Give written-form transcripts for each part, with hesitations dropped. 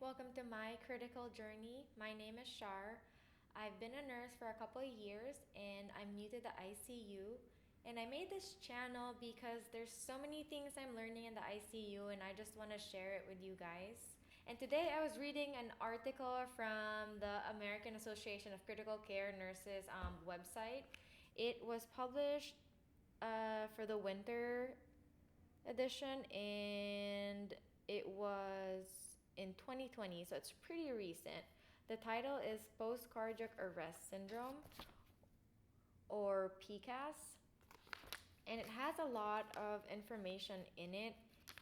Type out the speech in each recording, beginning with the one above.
welcome to my critical journey. My name is Char. I've been a nurse for a couple of years and I'm new to the ICU. And I made this channel because there's so many things I'm learning in the ICU and I just want to share it with you guys. And today I was reading an article from the American Association of Critical Care Nurses website. It was published for the winter edition and it was in 2020, so it's pretty recent. The title is Post Cardiac Arrest Syndrome, or PCAS, and it has a lot of information in it.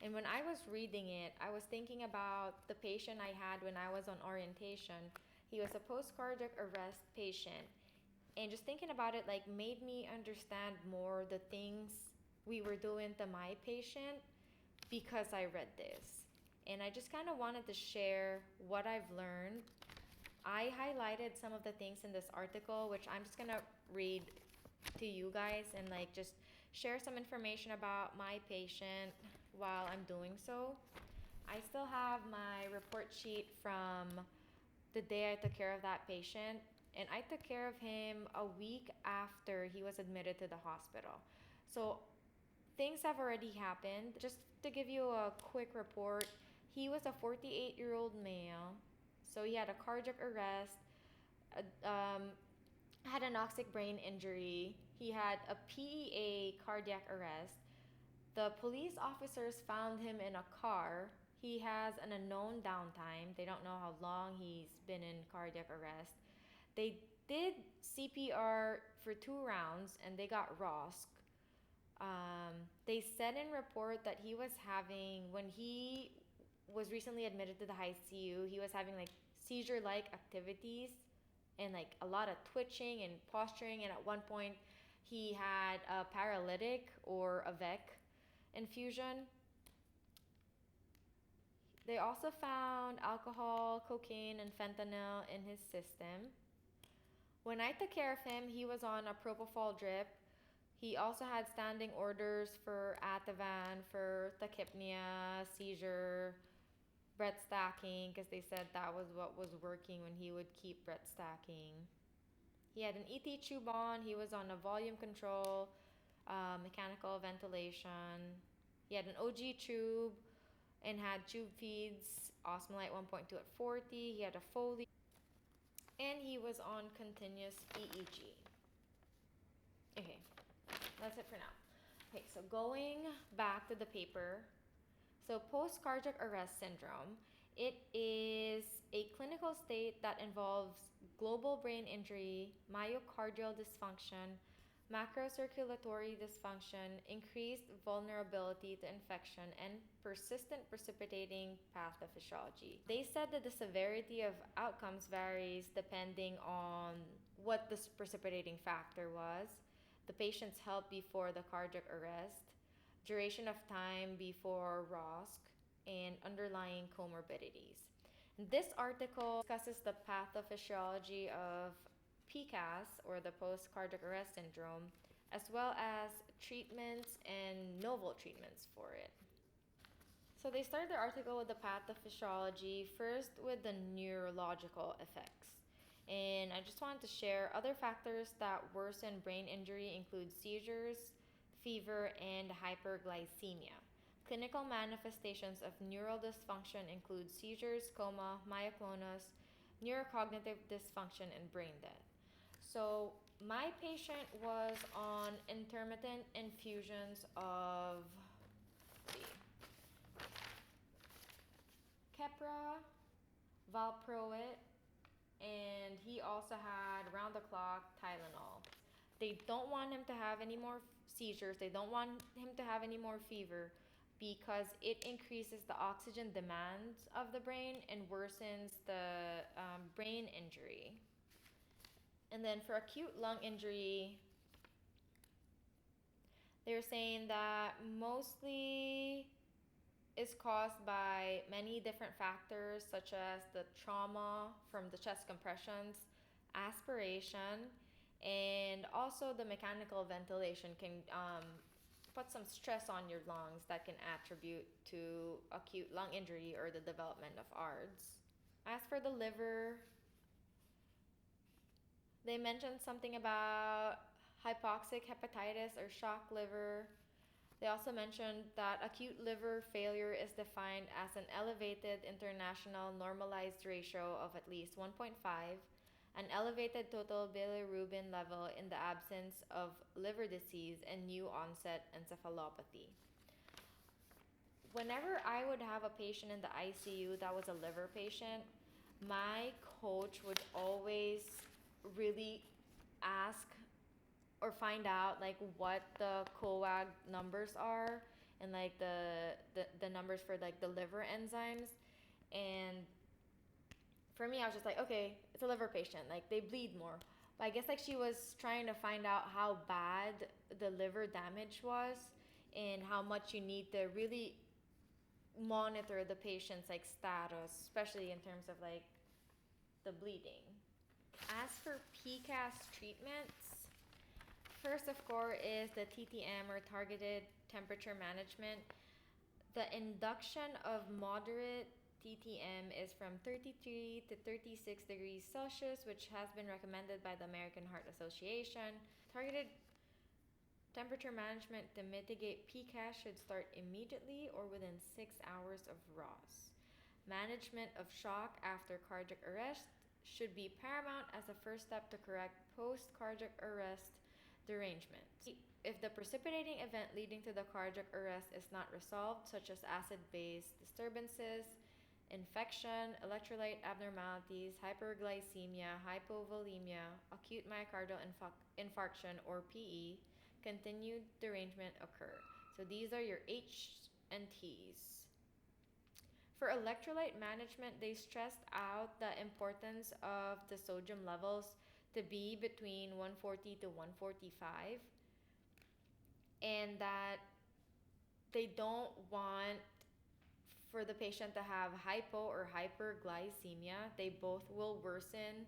And when I was reading it, I was thinking about the patient I had when I was on orientation. He was a post cardiac arrest patient. And just thinking about it like made me understand more the things we were doing to my patient because I read this. And I just kind of wanted to share what I've learned. I highlighted some of the things in this article, which I'm just going to read to you guys and like just share some information about my patient while I'm doing so. I still have my report sheet from the day I took care of that patient, and I took care of him a week after he was admitted to the hospital. So things have already happened. Just to give you a quick report, he was a 48-year-old male. So he had a cardiac arrest, had an anoxic brain injury. He had a PEA cardiac arrest. The police officers found him in a car. He has an unknown downtime. They don't know how long he's been in cardiac arrest. They did CPR for 2 rounds and they got ROSC. They said in report that he was having, when he was recently admitted to the ICU, he was having like seizure-like activities and like a lot of twitching and posturing. And at one point, he had a paralytic or a VEC infusion. They also found alcohol, cocaine, and fentanyl in his system. When I took care of him, he was on a propofol drip. He also had standing orders for Ativan, for tachypnea, seizure, breath stacking, because they said that was what was working when he would keep breath stacking. He had an ET tube on. He was on a volume control, mechanical ventilation. He had an OG tube and had tube feeds, osmolyte 1.2 at 40. He had a Foley. And he was on continuous EEG. Okay, that's it for now. Okay, so going back to the paper. So post-cardiac arrest syndrome, it is a clinical state that involves global brain injury, myocardial dysfunction, macrocirculatory dysfunction, increased vulnerability to infection, and persistent precipitating pathophysiology. They said that the severity of outcomes varies depending on what the precipitating factor was, the patient's health before the cardiac arrest, duration of time before ROSC, and underlying comorbidities. This article discusses the pathophysiology of PCAS, or the post-cardiac arrest syndrome, as well as treatments and novel treatments for it. So they start their article with the pathophysiology, first with the neurological effects. And I just wanted to share other factors that worsen brain injury include seizures, fever, and hyperglycemia. Clinical manifestations of neural dysfunction include seizures, coma, myoclonus, neurocognitive dysfunction, and brain death. So my patient was on intermittent infusions of Keppra, Valproate, and he also had round-the-clock Tylenol. They don't want him to have any more seizures. They don't want him to have any more fever because it increases the oxygen demands of the brain and worsens the brain injury. And then for acute lung injury, they're saying that mostly is caused by many different factors such as the trauma from the chest compressions, aspiration, and also the mechanical ventilation can put some stress on your lungs that can attribute to acute lung injury or the development of ARDS. As for the liver, they mentioned something about hypoxic hepatitis or shock liver. They also mentioned that acute liver failure is defined as an elevated international normalized ratio of at least 1.5, an elevated total bilirubin level in the absence of liver disease, and new onset encephalopathy. Whenever I would have a patient in the ICU that was a liver patient, my coach would always really ask or find out like what the coag numbers are and like the numbers for like the liver enzymes. And for me, I was just like, okay, it's a liver patient, like they bleed more. But I guess like she was trying to find out how bad the liver damage was and how much you need to really monitor the patient's like status, especially in terms of like the bleeding. As for PCAS treatments, first, of course, is the TTM or targeted temperature management. The induction of moderate TTM is from 33 to 36 degrees Celsius, which has been recommended by the American Heart Association. Targeted temperature management to mitigate PCAS should start immediately or within 6 hours of ROS. Management of shock after cardiac arrest should be paramount as a first step to correct post-cardiac arrest derangement. If the precipitating event leading to the cardiac arrest is not resolved, such as acid-base disturbances, infection, electrolyte abnormalities, hyperglycemia, hypovolemia, acute myocardial infarction, or PE, continued derangement occur. So these are your H and T's. For electrolyte management, they stressed out the importance of the sodium levels to be between 140 to 145, and that they don't want for the patient to have hypo or hyperglycemia. They both will worsen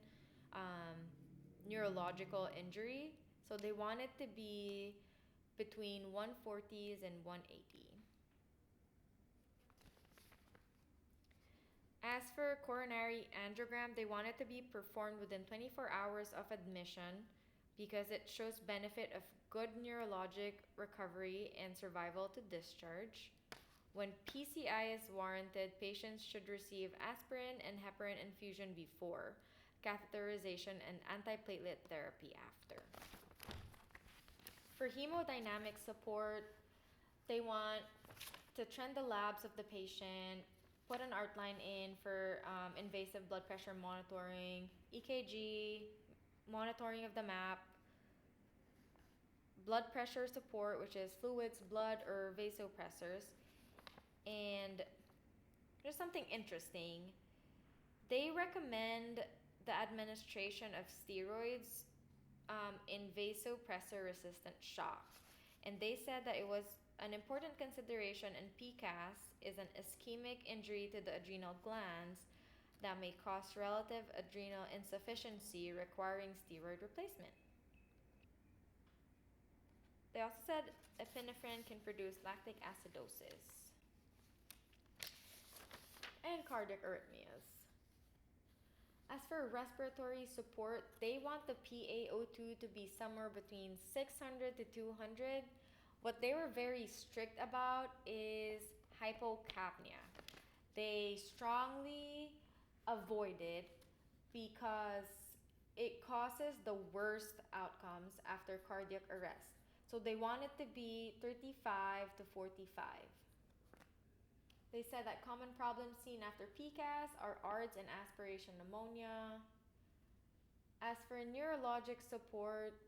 neurological injury. So they want it to be between 140s and 180. As for coronary angiogram, they want it to be performed within 24 hours of admission because it shows benefit of good neurologic recovery and survival to discharge. When PCI is warranted, patients should receive aspirin and heparin infusion before, catheterization and antiplatelet therapy after. For hemodynamic support, they want to trend the labs of the patient, put an art line in for invasive blood pressure monitoring, EKG, monitoring of the MAP, blood pressure support, which is fluids, blood, or vasopressors. And there's something interesting. They recommend the administration of steroids in vasopressor-resistant shock. And they said that it was an important consideration in PCAS is an ischemic injury to the adrenal glands that may cause relative adrenal insufficiency requiring steroid replacement. They also said epinephrine can produce lactic acidosis and cardiac arrhythmias. As for respiratory support, they want the PaO2 to be somewhere between 600 to 200. What they were very strict about is hypocapnia. They strongly avoid it because it causes the worst outcomes after cardiac arrest. So they want it to be 35 to 45. They said that common problems seen after PCAS are ARDS and aspiration pneumonia. As for neurologic support,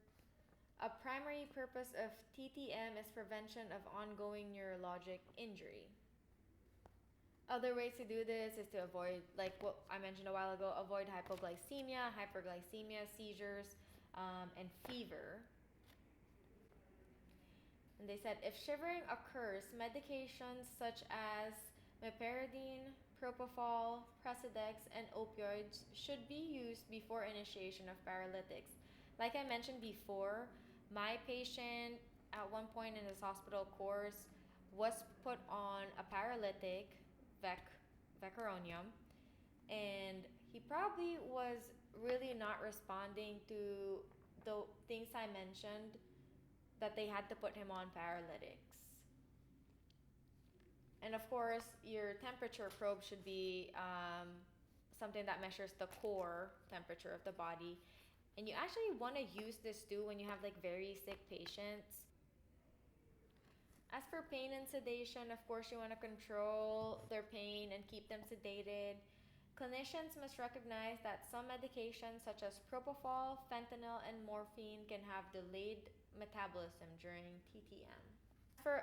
a primary purpose of TTM is prevention of ongoing neurologic injury. Other ways to do this is to avoid, like what I mentioned a while ago, avoid hypoglycemia, hyperglycemia, seizures, and fever. And they said if shivering occurs, medications such as meperidine, propofol, Precedex, and opioids should be used before initiation of paralytics. Like I mentioned before, my patient at one point in his hospital course was put on a paralytic, vecuronium, and he probably was really not responding to the things I mentioned, that they had to put him on paralytics. And of course, your temperature probe should be something that measures the core temperature of the body. And you actually want to use this too when you have like very sick patients. As for pain and sedation, of course, you want to control their pain and keep them sedated. Clinicians must recognize that some medications such as propofol, fentanyl, and morphine can have delayed metabolism during TTM. For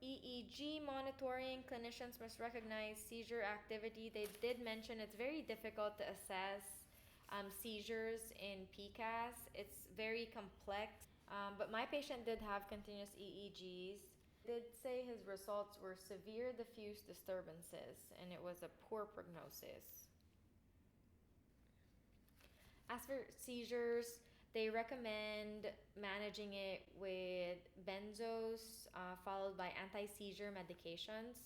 EEG monitoring, clinicians must recognize seizure activity. They did mention it's very difficult to assess seizures in PCAS. It's very complex, but my patient did have continuous EEGs. Did say his results were severe diffuse disturbances, and it was a poor prognosis. As for seizures, they recommend managing it with benzos followed by anti-seizure medications.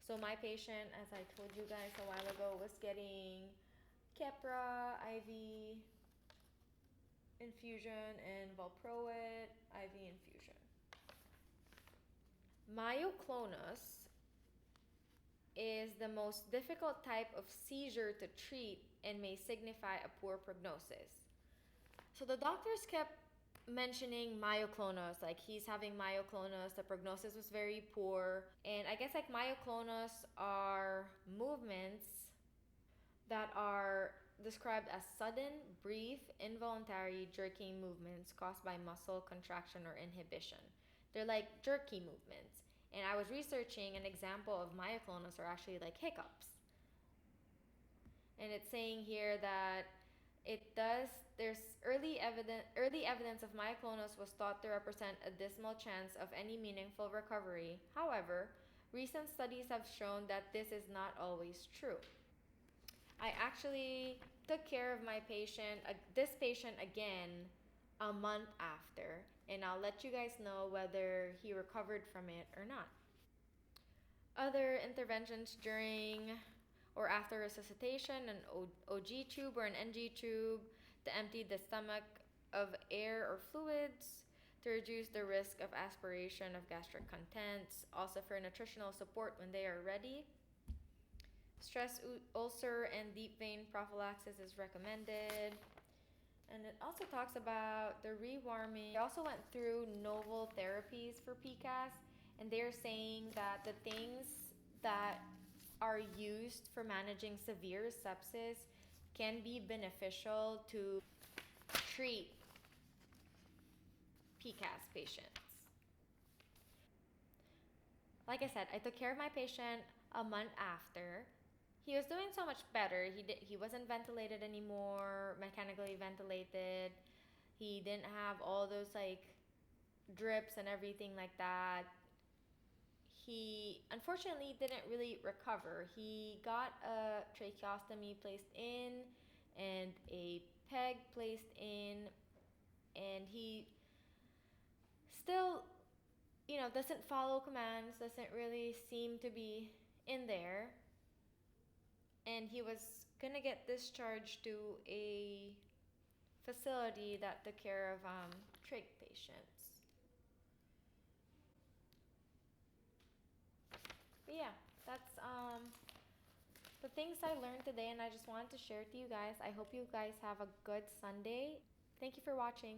So my patient, as I told you guys a while ago, was getting Keppra IV infusion and Valproate IV infusion. Myoclonus is the most difficult type of seizure to treat and may signify a poor prognosis. So the doctors kept mentioning myoclonus, like he's having myoclonus, the prognosis was very poor. And I guess like myoclonus are movements that are described as sudden, brief, involuntary jerking movements caused by muscle contraction or inhibition. They're like jerky movements. And I was researching an example of myoclonus are actually like hiccups. And it's saying here that there's early evidence of myoclonus was thought to represent a dismal chance of any meaningful recovery. However, recent studies have shown that this is not always true. I actually took care of this patient again a month after, and I'll let you guys know whether he recovered from it or not. Other interventions during or after resuscitation, an OG tube or an NG tube to empty the stomach of air or fluids to reduce the risk of aspiration of gastric contents. Also for nutritional support when they are ready. Stress ulcer and deep vein prophylaxis is recommended. And it also talks about the rewarming. They also went through novel therapies for PCAS, and they're saying that the things that are used for managing severe sepsis can be beneficial to treat PCAS patients. Like I said, I took care of my patient a month after. He was doing so much better. He wasn't ventilated anymore, mechanically ventilated. He didn't have all those like drips and everything like that. He unfortunately didn't really recover. He got a tracheostomy placed in and a peg placed in, and he still, doesn't follow commands, doesn't really seem to be in there. And he was gonna get discharged to a facility that took care of trach patients. But yeah, that's the things I learned today, and I just wanted to share it to you guys. I hope you guys have a good Sunday. Thank you for watching.